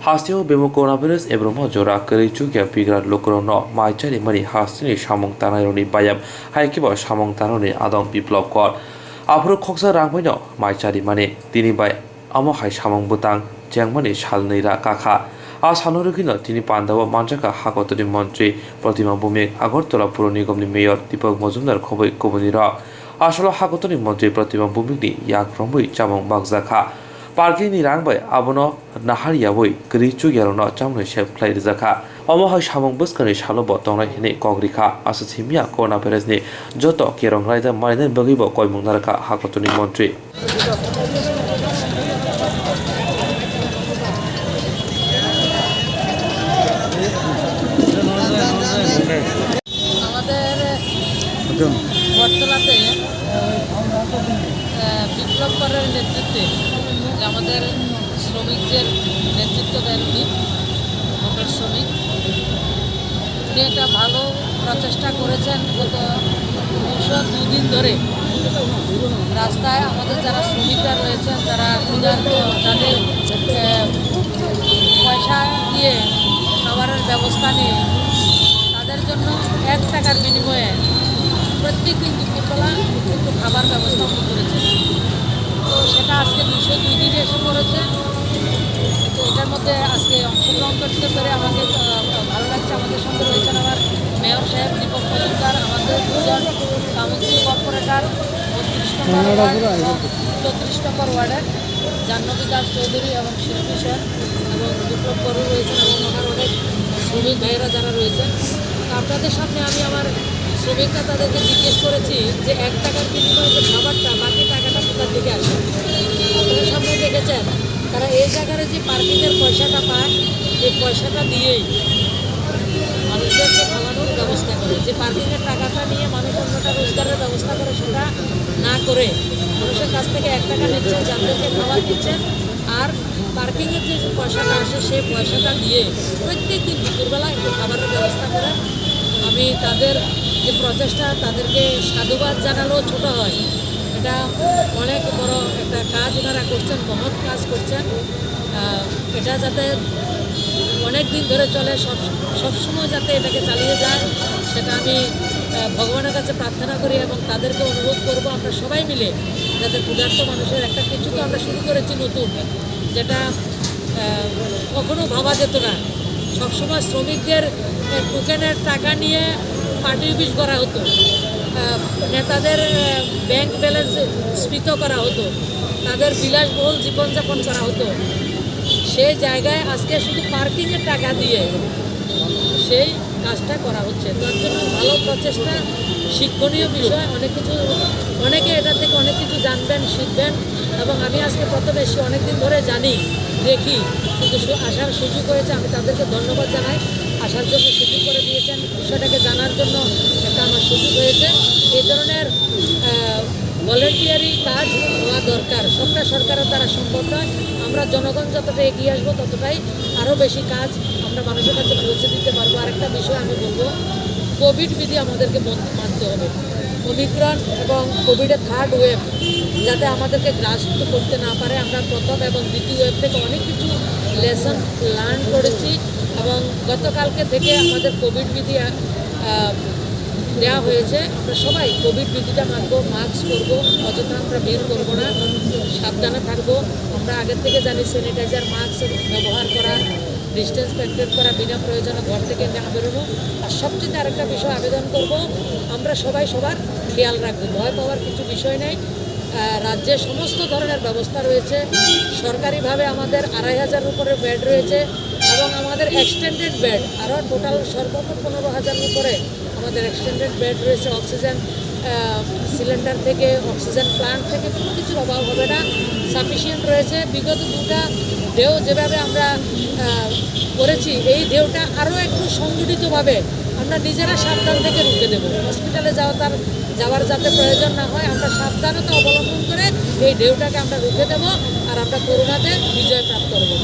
Hastio bemo coronavirus ebromo jora kari Chukya pigra lokrono maicari mani hastini Samung Khainairokni bayam haikibo Samung Khainairokni adong biplop kor afro khoksa Rangbai no maicari mani tini bai amo hai Samung butang jengmani salneira kakha Hakotorni tini pandawa manjaka Hakotorni Montri Pratima Agortola Puro Nigomni Mayor Dipak Mojumdar khoboi kobonira asolo Hakotorni Montri Pratima ni yak Rangbai Chamung bagzakha Parkingni Rangbai abono nahariaboi Kwrwi Chukyarokno Chamung shep khlai rijaka omohai Samung buskani salo botongnai hine Kogrikha asachimia coronavirus ni joto kerongraida mainen bagibo koimungnaraka Hakotorni Montri বটতলাতে বিপ্লব করার নেতৃত্বে আমাদের শ্রমিকদের নেতৃত্ব দেন motor শ্রমিক উনি একটা ভালো প্রচেষ্টা করেছেন গত 2 দিন ধরে রাস্তায় আমাদের যারা শ্রমিকরা রয়েছেন যারা ক্ষুধার্ত যাদের পয়সা দিয়ে খাবারের ব্যবস্থা নিয়ে তাদের জন্য 1 টাকার বিনিময়ে প্রত্যেক দিন দুপুরবেলা একটু খাবার ব্যবস্থা করেছে। তো সেটা আজকে 202 দিনে এসে পড়েছে। তো এটার মধ্যে আজকে অংশগ্রহণ করতে পেরে আমাকে ভালো লাগছে। আমাদের সঙ্গে রয়েছেন আমার মেয়র সাহেব দীপক মজুমদার, আমাদের দুজন কাউন্সিল কর্পোরেটর 34 নম্বর ওয়ার্ডের জাহ্নবী দাস চৌধুরী এবং শিল্পী স্যার এবং বিপ্লব বড়ু রয়েছেন এবং আমার অনেক শ্রমিক ভাইয়েরা যারা রয়েছেন। আপনাদের সামনে আমি আমার শ্রমিকরা তাদেরকে জিজ্ঞেস করেছি যে 1 টাকার বিনিময়ে যে খাবারটা বাকি টাকাটা কোথা থেকে আসে। আপনাদের সামনে দেখেছেন তারা এই জায়গায় যে পার্কিংয়ের পয়সাটা পায় এই পয়সাটা দিয়েই মানুষদেরকে খাওয়ানোর ব্যবস্থা করে। যে পার্কিংয়ের টাকাটা নিয়ে মানুষ অন্যটা রোজগারের ব্যবস্থা করে সেটা না করে মানুষের কাছ থেকে 1 টাকা নিচ্ছেন, যাদেরকে খাবার দিচ্ছেন আর পার্কিংয়ের যে পয়সাটা আসে সেই পয়সাটা দিয়ে প্রত্যেক দিন দুপুরবেলা একটু খাবারের ব্যবস্থা করে। আমি তাদের যে প্রচেষ্টা তাদেরকে সাধুবাদ জানালেও ছোটো হয়। এটা অনেক বড় একটা কাজ ওনারা করছেন, মহৎ কাজ করছেন। এটা যাতে অনেক দিন ধরে চলে, সবসময় যাতে এটাকে চালিয়ে যায় সেটা আমি ভগবানের কাছে প্রার্থনা করি এবং তাদেরকে অনুরোধ করব আমরা সবাই মিলে যাতে ক্ষুধার্ত মানুষের একটা কিছু তো আমরা শুরু করেছি নতুন, যেটা কখনো ভাবা যেত না। সবসময় শ্রমিকদের টোকেনের টাকা নিয়ে পার্টি অফিস করা হতো, নেতাদের ব্যাংক ব্যালেন্স স্ফীত করা হতো, তাদের বিলাসবহুল জীবনযাপন করা হতো। সেই জায়গায় আজকে শুধু পার্কিংয়ের টাকা দিয়ে সেই কাজটা করা হচ্ছে। তার জন্য ভালো প্রচেষ্টা, শিক্ষণীয় বিষয়, অনেকে এটা থেকে অনেক কিছু জানবেন, শিখবেন। এবং আমি আজকে প্রথমে এসে অনেকদিন ধরে জানি, দেখি, কিন্তু আসার সুযোগ হয়েছে। আমি তাদেরকে ধন্যবাদ জানাই, আসার জন্য সুযোগ করে দিয়েছেন, বিষয়টাকে জানার জন্য একটা আমার সুযোগ হয়েছে। এই ধরনের ভলেন্টিয়ারি কাজ হওয়া দরকার, সবটা সরকারের দ্বারা সম্ভব নয়। আমরা জনগণ যতটা এগিয়ে আসবো ততটাই আরও বেশি কাজ আমরা মানুষের কাছে পৌঁছে দিতে পারবো। আরেকটা বিষয় আমি বলবো, কোভিড বিধি আমাদেরকে মানতে হবে। ওমিক্রন এবং কোভিডের 3rd ওয়েভ যাতে আমাদেরকে গ্রাস করতে না পারে। আমরা প্রথম এবং দ্বিতীয় ওয়েভ থেকে অনেক কিছু লেসন লার্ন করেছি এবং গতকালকে থেকে আমাদের কোভিড বিধি দেওয়া হয়েছে। আমরা সবাই কোভিড বিধিটা মানবো, মাস্ক করবো, অযথা আমরা বের করবো না, সাবধানে থাকবো। আমরা আগের থেকে জানি স্যানিটাইজার, মাস্ক ব্যবহার করা, ডিস্টেন্স মেনটেন করা, বিনা প্রয়োজনে ঘর থেকে না বেরোনো। আর সবচেয়ে আরেকটা বিষয় আবেদন করব, আমরা সবাই সবার খেয়াল রাখবো। ভয় পাওয়ার কিছু বিষয় নেই। রাজ্যে সমস্ত ধরনের ব্যবস্থা রয়েছে। সরকারিভাবে আমাদের 2500 উপরে বেড রয়েছে এবং আমাদের এক্সটেন্ডেড বেড আরও টোটাল সর্বোচ্চ 15,000 উপরে আমাদের এক্সটেন্ডেড বেড রয়েছে। অক্সিজেন সিলিন্ডার থেকে, অক্সিজেন প্লান্ট থেকে কোনো কিছুর অভাব হবে না, সাফিসিয়েন্ট রয়েছে। বিগত 2টা ঢেউ যেভাবে আমরা করেছি, এই ঢেউটা আরও একটু সংগঠিতভাবে আমরা নিজেরা সাবধান থেকে রুখে দেবো। হসপিটালে যাওয়ার যাতে প্রয়োজন না হয়, আমরা সাবধানতা অবলম্বন করে এই ঢেউটাকে আমরা রুখে দেবো আর আমরা করোনাতে বিজয় প্রাপ্ত করবো।